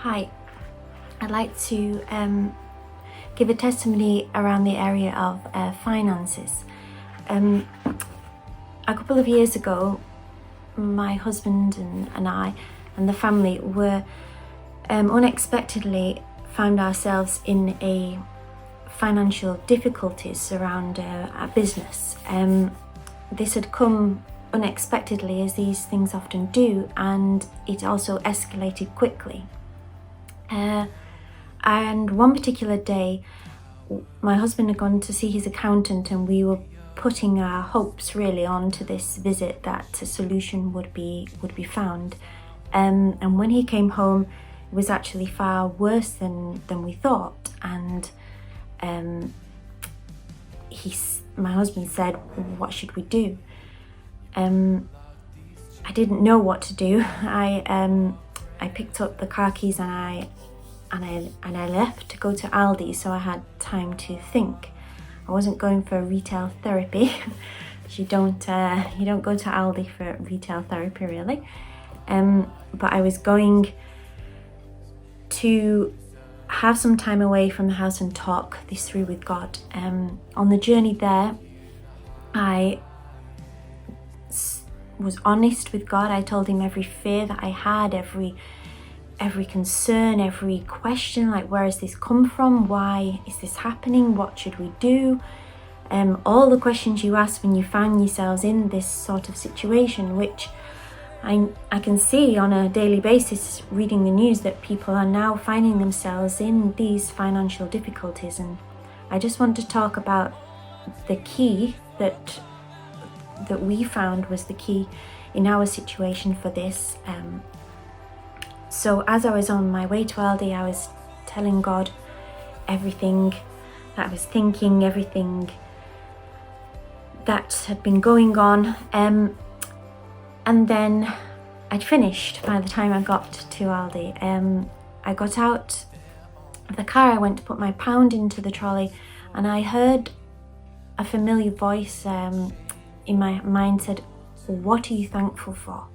Hi, I'd like to give a testimony around the area of finances. A couple of years ago, my husband and I and the family were unexpectedly found ourselves in a financial difficulties around our business. This had come unexpectedly, as these things often do, and it also escalated quickly. And one particular day, my husband had gone to see his accountant, and we were putting our hopes really onto this visit that a solution would be found. And when he came home, it was actually far worse than we thought. And my husband said, "What should we do?" I didn't know what to do. I picked up the car keys and I left to go to Aldi, so I had time to think. I wasn't going for retail therapy. You don't go to Aldi for retail therapy, really. But I was going to have some time away from the house and talk this through with God. On the journey there, I was honest with God. I told him every fear that I had, every concern, every question, like, where has this come from? Why is this happening? What should we do? All the questions you ask when you find yourselves in this sort of situation, which I can see on a daily basis reading the news that people are now finding themselves in these financial difficulties. And I just want to talk about the key that we found was the key in our situation for this. So as I was on my way to Aldi, I was telling God everything that I was thinking, everything that had been going on. And then I'd finished by the time I got to Aldi. I got out of the car, I went to put my pound into the trolley, and I heard a familiar voice in my mind said, "What are you thankful for?"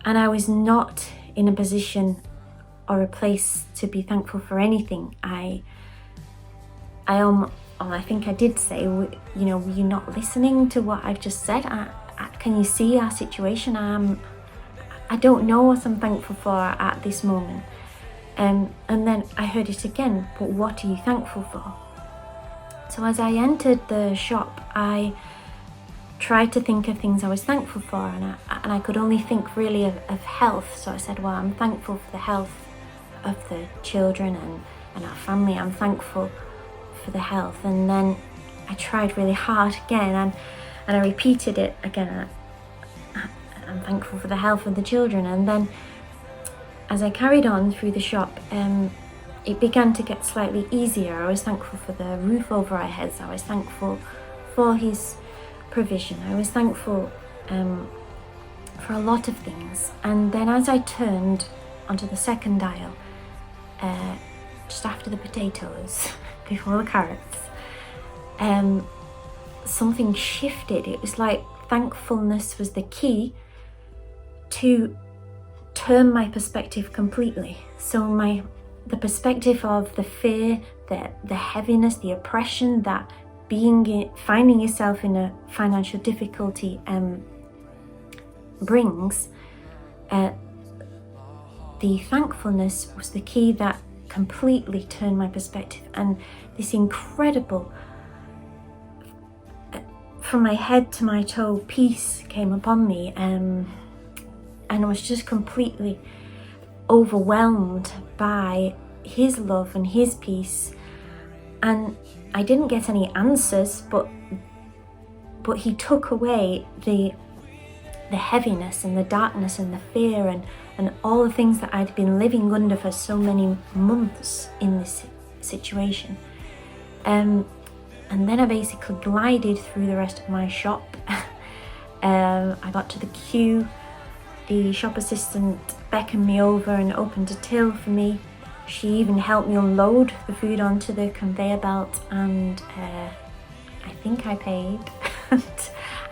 And I was not in a position or a place to be thankful for anything. I think I did say, were you not listening to what I've just said? Can you see our situation? I don't know what I'm thankful for at this moment. And then I heard it again, "But what are you thankful for?" So as I entered the shop, I tried to think of things I was thankful for, and I could only think really of health. So I said, well, I'm thankful for the health of the children and our family. I'm thankful for the health. And then I tried really hard again, and I repeated it again. I'm thankful for the health of the children. And then as I carried on through the shop, it began to get slightly easier. I was thankful for the roof over our heads. I was thankful for his provision. I was thankful for a lot of things. And then as I turned onto the second aisle, just after the potatoes, before the carrots, something shifted. It was like thankfulness was the key to turn my perspective completely. So the perspective of the fear, the heaviness, the oppression that finding yourself in a financial difficulty brings, the thankfulness was the key that completely turned my perspective. And this incredible, from my head to my toe, peace came upon me, and I was just completely overwhelmed by his love and his peace. And I didn't get any answers, but he took away the heaviness and the darkness and the fear and all the things that I'd been living under for so many months in this situation. And then I basically glided through the rest of my shop. I got to the queue. The shop assistant beckoned me over and opened a till for me. She even helped me unload the food onto the conveyor belt, and I think I paid. And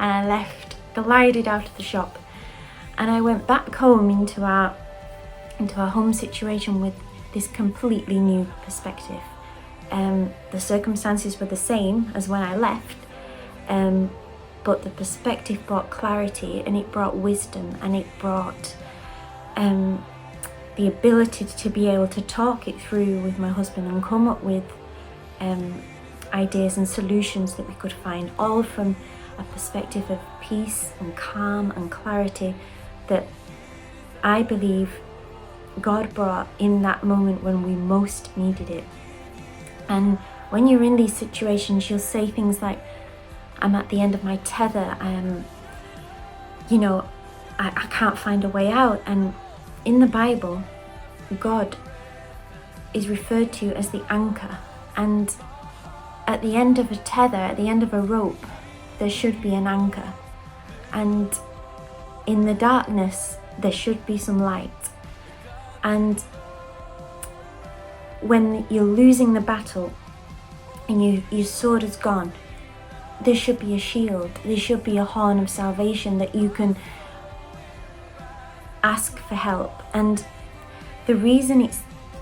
I left, glided out of the shop, and I went back home into our into our home situation with this completely new perspective. The circumstances were the same as when I left, but the perspective brought clarity, and it brought wisdom, and it brought the ability to be able to talk it through with my husband and come up with ideas and solutions that we could find, all from a perspective of peace and calm and clarity that I believe God brought in that moment when we most needed it. And when you're in these situations, you'll say things like, I'm at the end of my tether, I can't find a way out. And in the Bible, God is referred to as the anchor. And at the end of a tether, at the end of a rope, there should be an anchor. And in the darkness, there should be some light. And when you're losing the battle and your sword is gone, there should be a shield. There should be a horn of salvation that you can ask for help. And the reason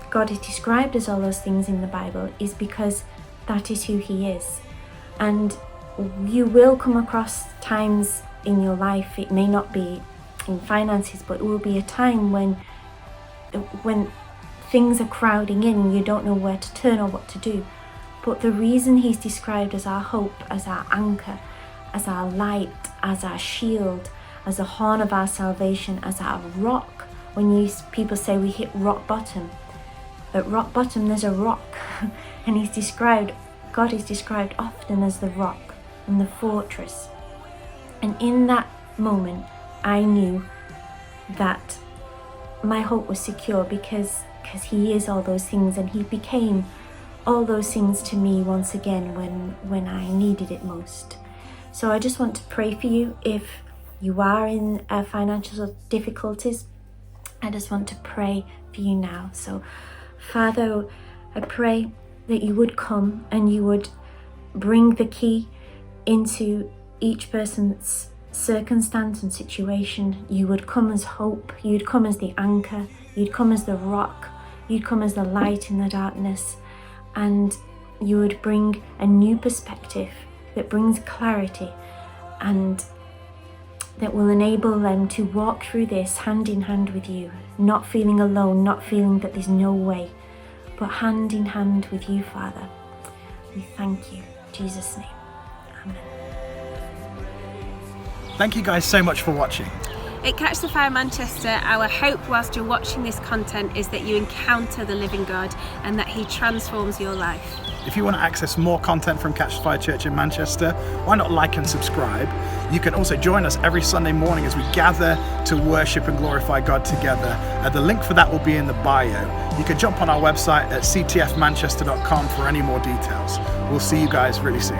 God is described as all those things in the Bible is because that is who He is. And you will come across times in your life, it may not be in finances, but it will be a time when things are crowding in and you don't know where to turn or what to do. But the reason He's described as our hope, as our anchor, as our light, as our shield, as a horn of our salvation, as our rock, when people say we hit rock bottom, at rock bottom there's a rock. And God is described often as the rock and the fortress. And in that moment, I knew that my hope was secure because He is all those things, and He became all those things to me once again when I needed it most. So I just want to pray for you. If you are in financial difficulties, I just want to pray for you now. So Father, I pray that you would come and you would bring the key into each person's circumstance and situation. You would come as hope, you'd come as the anchor, you'd come as the rock, you'd come as the light in the darkness, and you would bring a new perspective that brings clarity and that will enable them to walk through this hand in hand with you, not feeling alone, not feeling that there's no way, but hand in hand with you, Father. We thank you. In Jesus' name. Amen. Thank you guys so much for watching. At Catch the Fire Manchester, our hope whilst you're watching this content is that you encounter the living God and that He transforms your life. If you want to access more content from Catch the Fire Church in Manchester, why not like and subscribe? You can also join us every Sunday morning as we gather to worship and glorify God together. The link for that will be in the bio. You can jump on our website at ctfmanchester.com for any more details. We'll see you guys really soon.